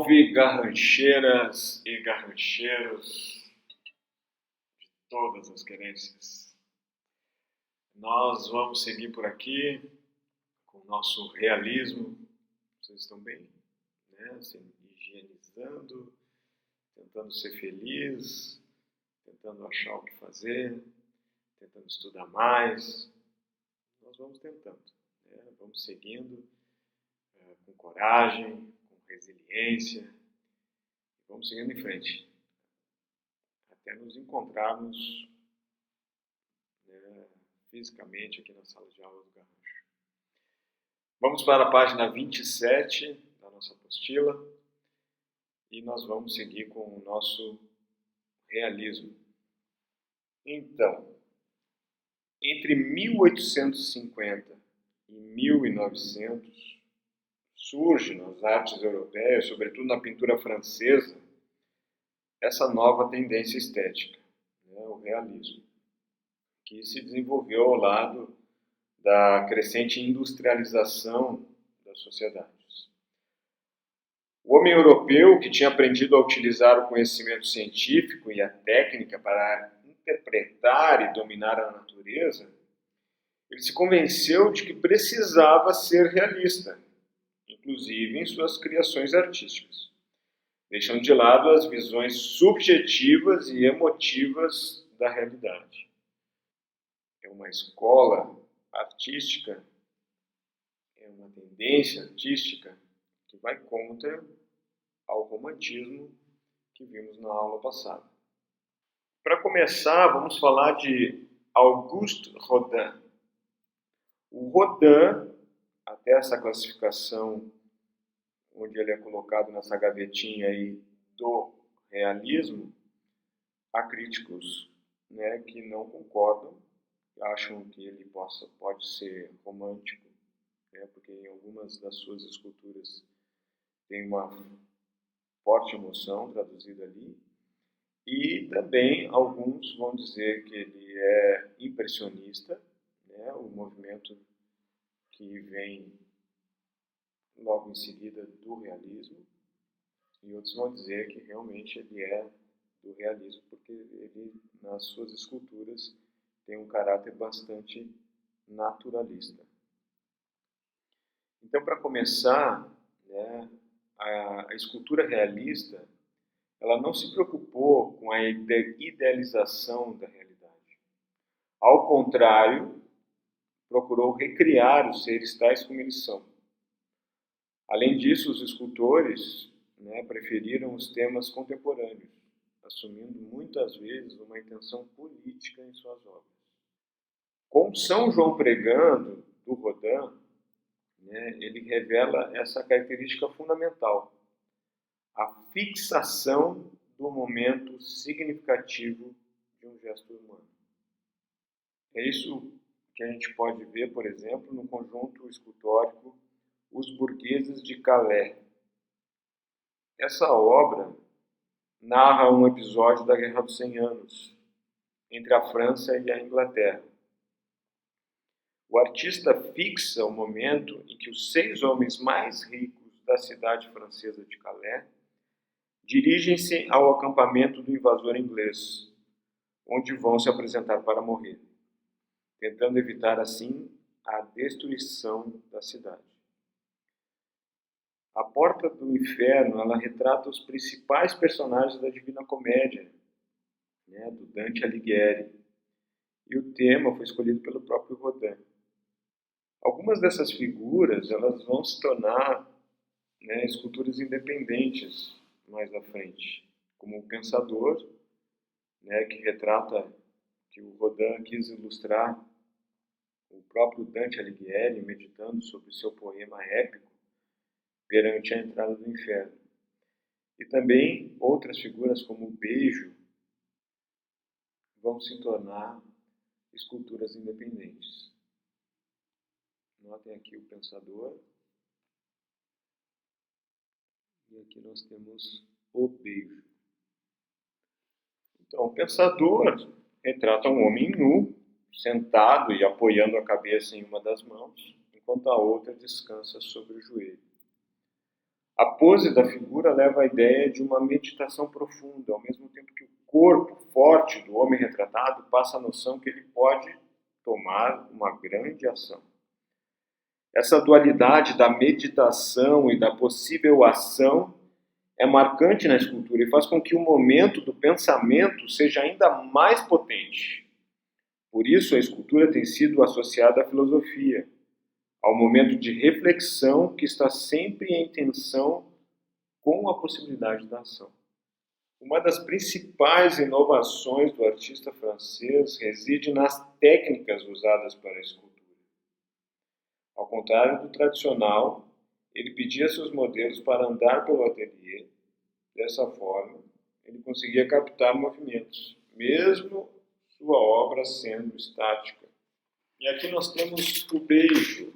Salve garrancheiras e garrancheiros de todas as querências. Nós vamos seguir por aqui com o nosso realismo. Vocês estão bem? Né? Assim, higienizando, tentando ser feliz, tentando achar o que fazer, tentando estudar mais. Nós vamos tentando, né? Vamos seguindo com coragem, com resiliência. Vamos seguindo em frente, até nos encontrarmos fisicamente aqui na sala de aula do Garrancho. Vamos para a página 27 da nossa apostila e nós vamos seguir com o nosso realismo. Então, entre 1850 e 1900, surge nas artes europeias, sobretudo na pintura francesa, essa nova tendência estética, o realismo, que se desenvolveu ao lado da crescente industrialização das sociedades. O homem europeu, que tinha aprendido a utilizar o conhecimento científico e a técnica para interpretar e dominar a natureza, ele se convenceu de que precisava ser realista, inclusive em suas criações artísticas, deixando de lado as visões subjetivas e emotivas da realidade. É uma escola artística, é uma tendência artística que vai contra ao romantismo que vimos na aula passada. Para começar, vamos falar de Auguste Rodin. O Rodin, até essa classificação onde ele é colocado nessa gavetinha aí do realismo, há críticos que não concordam, acham que ele pode ser romântico, porque em algumas das suas esculturas tem uma forte emoção traduzida ali, e também alguns vão dizer que ele é impressionista, o movimento que vem logo em seguida do realismo, e outros vão dizer que realmente ele é do realismo, porque ele, nas suas esculturas, tem um caráter bastante naturalista. Então, para começar, a escultura realista, ela não se preocupou com a idealização da realidade. Ao contrário, procurou recriar os seres tais como eles são. Além disso, os escultores preferiram os temas contemporâneos, assumindo muitas vezes uma intenção política em suas obras. Com São João Pregando, do Rodin, ele revela essa característica fundamental, a fixação do momento significativo de um gesto humano. É isso que a gente pode ver, por exemplo, no conjunto escultórico Os Burgueses de Calais. Essa obra narra um episódio da Guerra dos 100 Anos, entre a França e a Inglaterra. O artista fixa o momento em que os 6 homens mais ricos da cidade francesa de Calais dirigem-se ao acampamento do invasor inglês, onde vão se apresentar para morrer, tentando evitar assim a destruição da cidade. A Porta do Inferno, ela retrata os principais personagens da Divina Comédia, do Dante Alighieri, e o tema foi escolhido pelo próprio Rodin. Algumas dessas figuras elas vão se tornar esculturas independentes mais à frente, como o Pensador, que retrata, que o Rodin quis ilustrar o próprio Dante Alighieri meditando sobre o seu poema épico perante a entrada do inferno. E também outras figuras como o Beijo vão se tornar esculturas independentes. Notem aqui o Pensador. E aqui nós temos o Beijo. Então, o Pensador retrata um homem nu, sentado e apoiando a cabeça em uma das mãos, enquanto a outra descansa sobre o joelho. A pose da figura leva à ideia de uma meditação profunda, ao mesmo tempo que o corpo forte do homem retratado passa a noção que ele pode tomar uma grande ação. Essa dualidade da meditação e da possível ação é marcante na escultura e faz com que o momento do pensamento seja ainda mais potente. Por isso, a escultura tem sido associada à filosofia, ao momento de reflexão que está sempre em tensão com a possibilidade da ação. Uma das principais inovações do artista francês reside nas técnicas usadas para a escultura. Ao contrário do tradicional, ele pedia seus modelos para andar pelo ateliê. Dessa forma, ele conseguia captar movimentos, mesmo sua obra sendo estática. E aqui nós temos o beijo.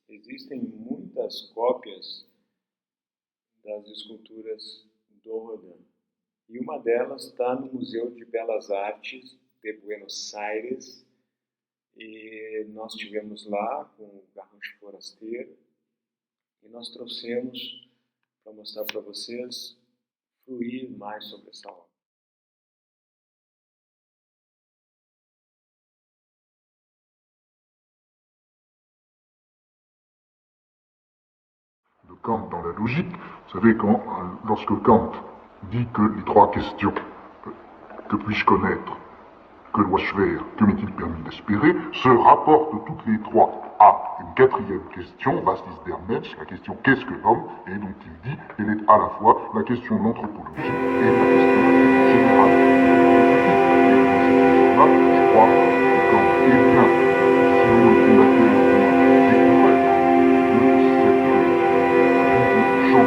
Existem muitas cópias das esculturas do Rodin. E uma delas está no Museu de Belas Artes de Buenos Aires. E nós estivemos lá com o Garrancho Forasteiro. E nós trouxemos para mostrar para vocês, fluir mais sobre essa obra. De Kant dans la logique, vous savez, lorsque Kant dit que les trois questions, que puis-je connaître, que dois-je faire, que m'est-il permis d'espérer, se rapportent toutes les trois à une quatrième question, Vastis der Mensch, la question qu'est-ce que l'homme, et dont il dit qu'elle est à la fois la question de l'anthropologie et la question générale. Je crois que Kant est bien, si on le fondateur découvert de cette champ.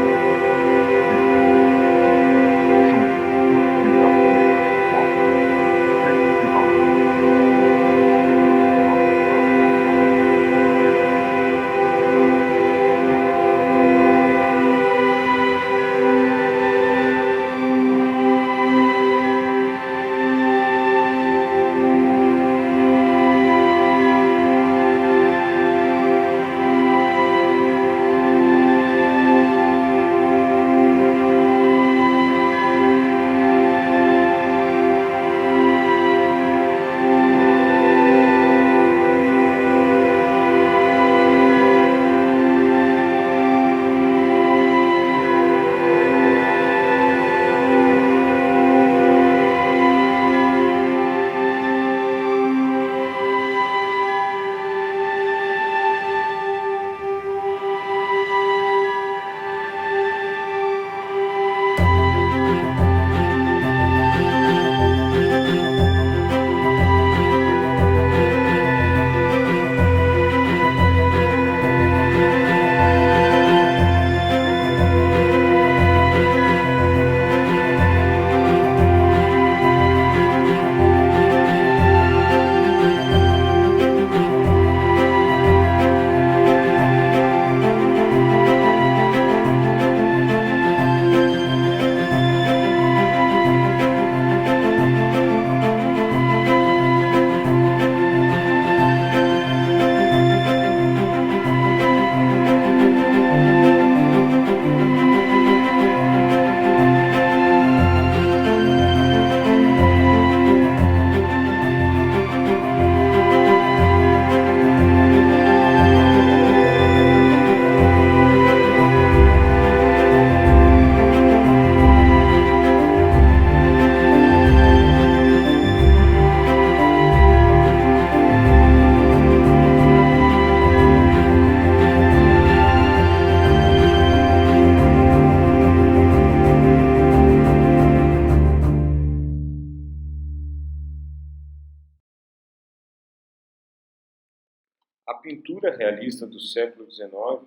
A pintura realista do século XIX,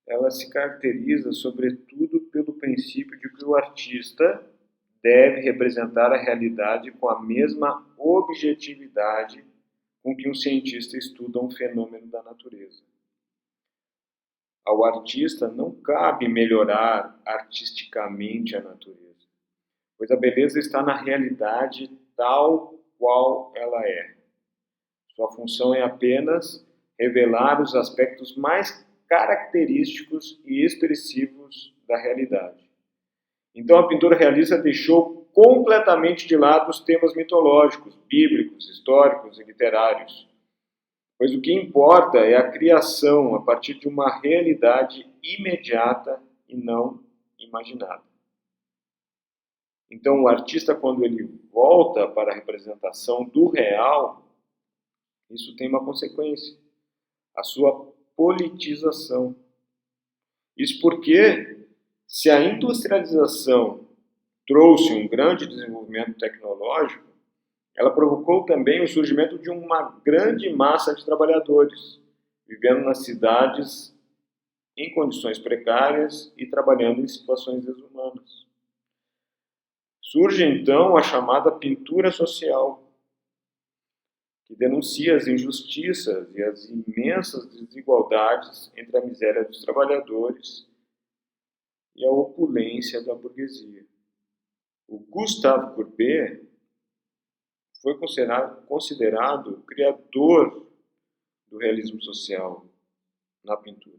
ela se caracteriza sobretudo pelo princípio de que o artista deve representar a realidade com a mesma objetividade com que um cientista estuda um fenômeno da natureza. Ao artista não cabe melhorar artisticamente a natureza, pois a beleza está na realidade tal qual ela é. Sua função é apenas revelar os aspectos mais característicos e expressivos da realidade. Então a pintura realista deixou completamente de lado os temas mitológicos, bíblicos, históricos e literários, pois o que importa é a criação a partir de uma realidade imediata e não imaginada. Então o artista, quando ele volta para a representação do real, isso tem uma consequência, a sua politização. Isso porque, se a industrialização trouxe um grande desenvolvimento tecnológico, ela provocou também o surgimento de uma grande massa de trabalhadores, vivendo nas cidades em condições precárias e trabalhando em situações desumanas. Surge então a chamada pintura social, que denuncia as injustiças e as imensas desigualdades entre a miséria dos trabalhadores e a opulência da burguesia. O Gustave Courbet foi considerado o criador do realismo social na pintura,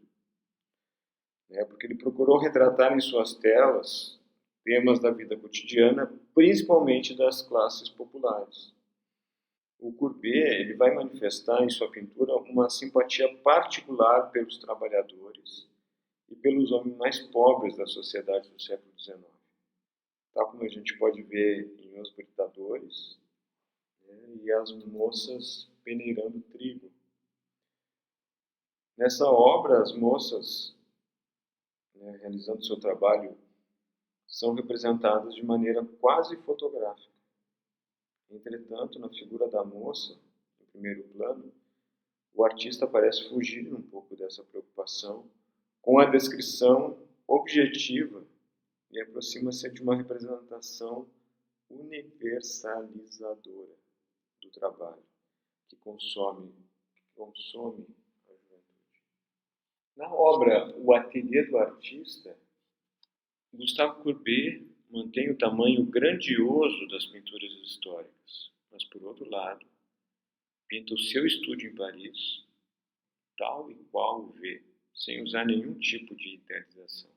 porque ele procurou retratar em suas telas temas da vida cotidiana, principalmente das classes populares. O Courbet ele vai manifestar em sua pintura uma simpatia particular pelos trabalhadores e pelos homens mais pobres da sociedade do século XIX. Tal como a gente pode ver em Os Britadores, e as moças peneirando trigo. Nessa obra, as moças, realizando seu trabalho, são representadas de maneira quase fotográfica. Entretanto, na figura da moça, em primeiro plano, o artista parece fugir um pouco dessa preocupação com a descrição objetiva e aproxima-se de uma representação universalizadora do trabalho, que consome a juventude. Na obra O Ateliê do Artista, Gustave Courbet mantém o tamanho grandioso das pinturas históricas, mas, por outro lado, pinta o seu estúdio em Paris, tal e qual o vê, sem usar nenhum tipo de idealização.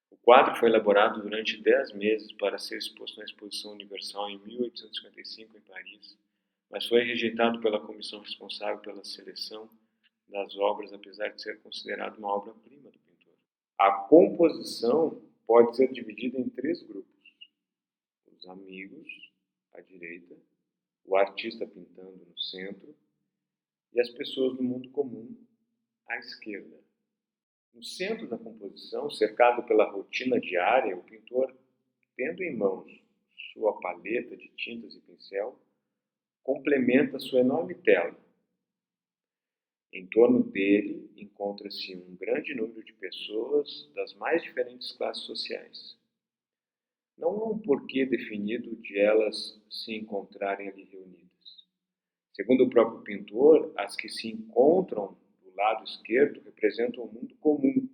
O quadro foi elaborado durante 10 meses para ser exposto na Exposição Universal em 1855 em Paris, mas foi rejeitado pela comissão responsável pela seleção das obras, apesar de ser considerado uma obra-prima do pintor. A composição pode ser dividida em 3 grupos: os amigos, à direita, o artista pintando no centro e as pessoas do mundo comum, à esquerda. No centro da composição, cercado pela rotina diária, o pintor, tendo em mãos sua paleta de tintas e pincel, complementa sua enorme tela. Em torno dele encontra-se um grande número de pessoas das mais diferentes classes sociais. Não há um porquê definido de elas se encontrarem ali reunidas. Segundo o próprio pintor, as que se encontram do lado esquerdo representam o mundo comum,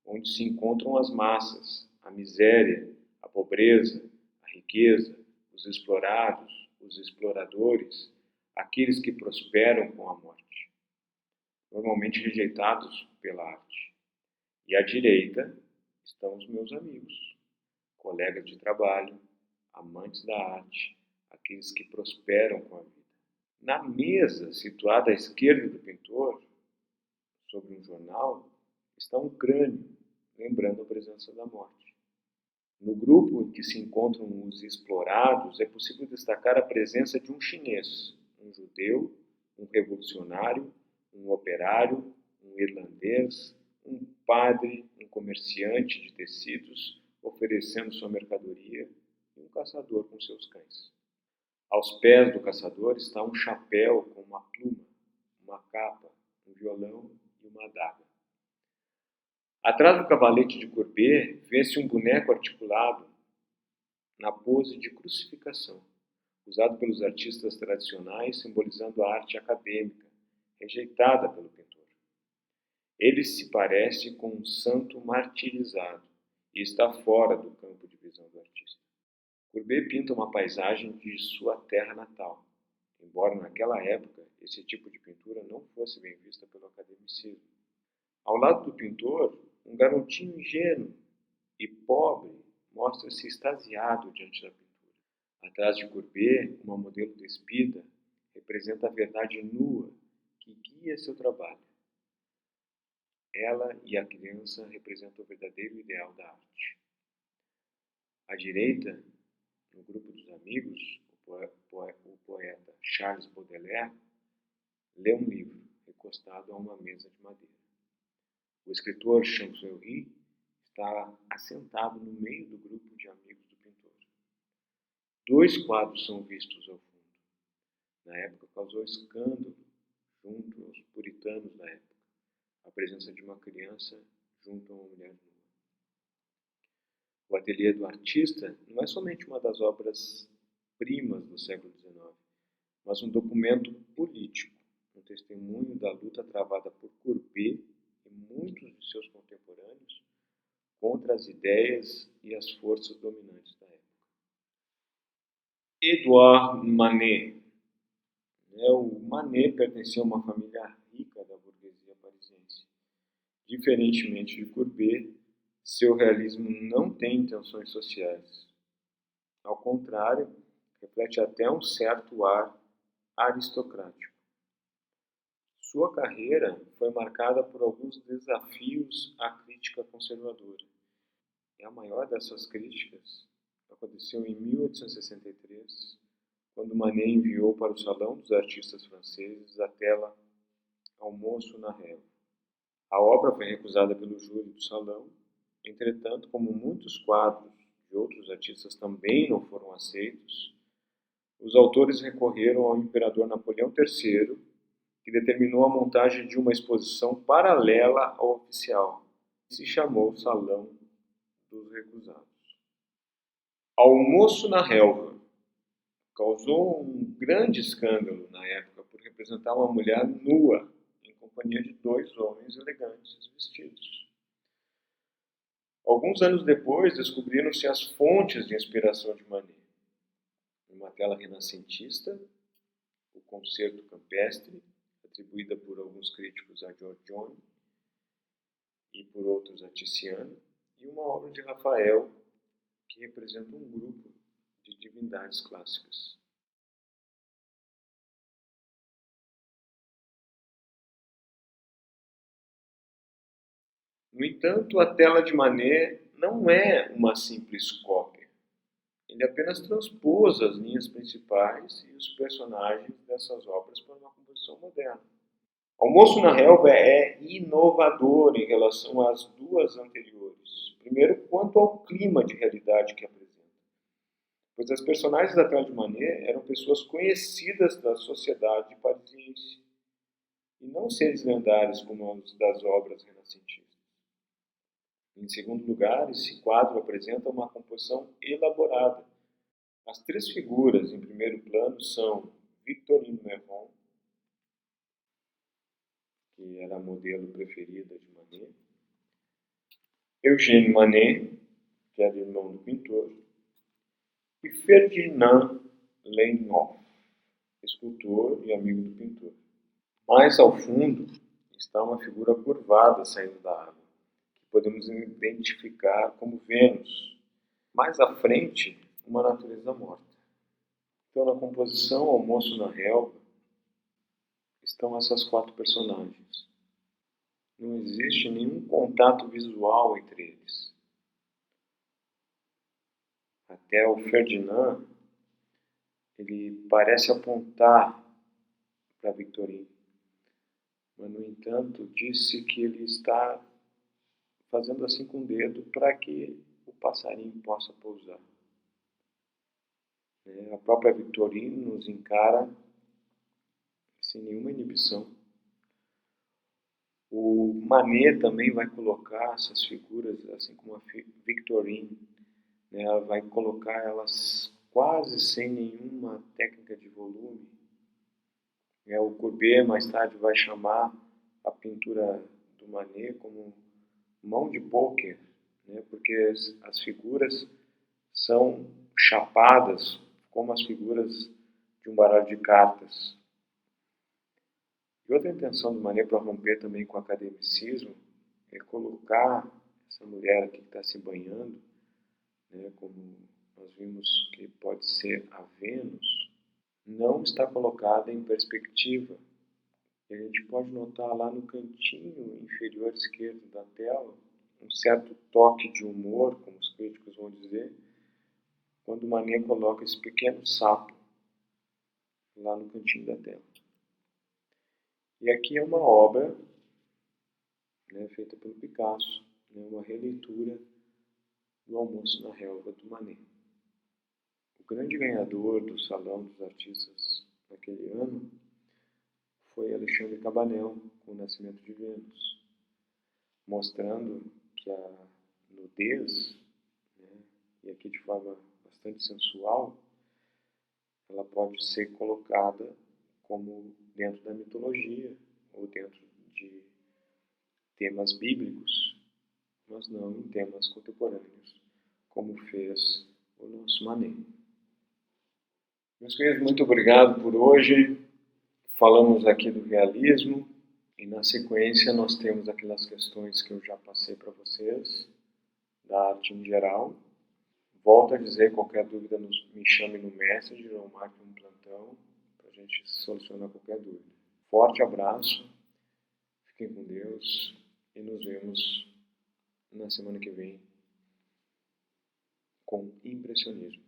onde se encontram as massas, a miséria, a pobreza, a riqueza, os explorados, os exploradores, aqueles que prosperam com a morte, normalmente rejeitados pela arte. E à direita estão os meus amigos, colegas de trabalho, amantes da arte, aqueles que prosperam com a vida. Na mesa, situada à esquerda do pintor, sobre um jornal, está um crânio, lembrando a presença da morte. No grupo em que se encontram os explorados, é possível destacar a presença de um chinês, um judeu, um revolucionário, um operário, um irlandês, um padre, um comerciante de tecidos oferecendo sua mercadoria e um caçador com seus cães. Aos pés do caçador está um chapéu com uma pluma, uma capa, um violão e uma adaga. Atrás do cavalete de Courbet, vê-se um boneco articulado na pose de crucificação, usado pelos artistas tradicionais, simbolizando a arte acadêmica, rejeitada pelo pintor. Ele se parece com um santo martirizado e está fora do campo de visão do artista. Courbet pinta uma paisagem de sua terra natal, embora naquela época esse tipo de pintura não fosse bem vista pelo academicismo. Ao lado do pintor, Um garotinho ingênuo e pobre mostra-se extasiado diante da pintura. Atrás de Courbet, uma modelo despida representa a verdade nua que guia seu trabalho. Ela e a criança representam o verdadeiro ideal da arte. À direita, no grupo dos amigos, o poeta Charles Baudelaire lê um livro, recostado a uma mesa de madeira. O escritor Champfleury está assentado no meio do grupo de amigos do pintor. 2 quadros são vistos ao fundo. Na época causou escândalo junto aos puritanos da época, a presença de uma criança junto a uma mulher nua. O ateliê do artista não é somente uma das obras-primas do século XIX, mas um documento político, um testemunho da luta travada por Courbet e muitos de seus contemporâneos contra as ideias e as forças dominantes da época. Edouard Manet. O Manet pertencia a uma família rica da burguesia parisiense. Diferentemente de Courbet, seu realismo não tem intenções sociais. Ao contrário, reflete até um certo ar aristocrático. Sua carreira foi marcada por alguns desafios à crítica conservadora. E a maior dessas críticas aconteceu em 1863, quando Manet enviou para o Salão dos Artistas Franceses a tela Almoço na Relva. A obra foi recusada pelo júri do salão. Entretanto, como muitos quadros de outros artistas também não foram aceitos, os autores recorreram ao imperador Napoleão III, que determinou a montagem de uma exposição paralela ao oficial, que se chamou Salão dos Recusados. Almoço na Relva causou um grande escândalo na época por representar uma mulher nua em companhia de 2 homens elegantes vestidos. Alguns anos depois, descobriram-se as fontes de inspiração de Manet. Uma tela renascentista, o Concerto Campestre, atribuída por alguns críticos a Giorgione e por outros a Tiziano, e uma obra de Rafael, que representa um grupo de divindades clássicas. No entanto, a tela de Manet não é uma simples cópia. Ele apenas transpôs as linhas principais e os personagens dessas obras para uma composição moderna. Almoço na Relva é inovador em relação às 2 anteriores. Primeiro, quanto ao clima de realidade que apresenta, pois as personagens da tela de Manet eram pessoas conhecidas da sociedade parisiense, e não seres lendários como os das obras renascentistas. Em segundo lugar, esse quadro apresenta uma composição elaborada. As 3 figuras em primeiro plano são Victorine Meron, que era a modelo preferida de Manet, Eugène Manet, que era irmão do pintor, e Ferdinand Leinhoff, escultor e amigo do pintor. Mais ao fundo está uma figura curvada saindo da água, que podemos identificar como Vênus. Mais à frente, uma natureza morta. Então, na composição Almoço na Relva, estão essas 4 personagens. Não existe nenhum contato visual entre eles. Até o Ferdinand, ele parece apontar para Victorine, mas, no entanto, disse que ele está fazendo assim com o dedo para que o passarinho possa pousar. A própria Victorine nos encara sem nenhuma inibição. O Manet também vai colocar essas figuras, assim como a Victorine, ela vai colocar elas quase sem nenhuma técnica de volume. O Courbet mais tarde vai chamar a pintura do Manet como mão de pôquer, porque as figuras são chapadas como as figuras de um baralho de cartas. E outra intenção do Manet para romper também com o academicismo é colocar essa mulher aqui que está se banhando, né, como nós vimos que pode ser a Vênus, não está colocada em perspectiva. E a gente pode notar lá no cantinho inferior esquerdo da tela um certo toque de humor, como os críticos vão dizer, quando Manet coloca esse pequeno sapo lá no cantinho da tela. E aqui é uma obra, né, feita pelo Picasso, né, uma releitura do Almoço na Relva do Manet. O grande ganhador do Salão dos Artistas naquele ano foi Alexandre Cabanel, com O Nascimento de Vênus, mostrando que a nudez, né, e aqui de forma bastante sensual, ela pode ser colocada como dentro da mitologia ou dentro de temas bíblicos, mas não em temas contemporâneos, como fez o nosso Manet. Meus queridos, muito obrigado por hoje. Falamos aqui do realismo e na sequência nós temos aquelas questões que eu já passei para vocês, da arte em geral. Volto a dizer, qualquer dúvida me chame no Messenger ou marque um plantão para a gente solucionar qualquer dúvida. Forte abraço, fiquem com Deus e nos vemos na semana que vem com impressionismo.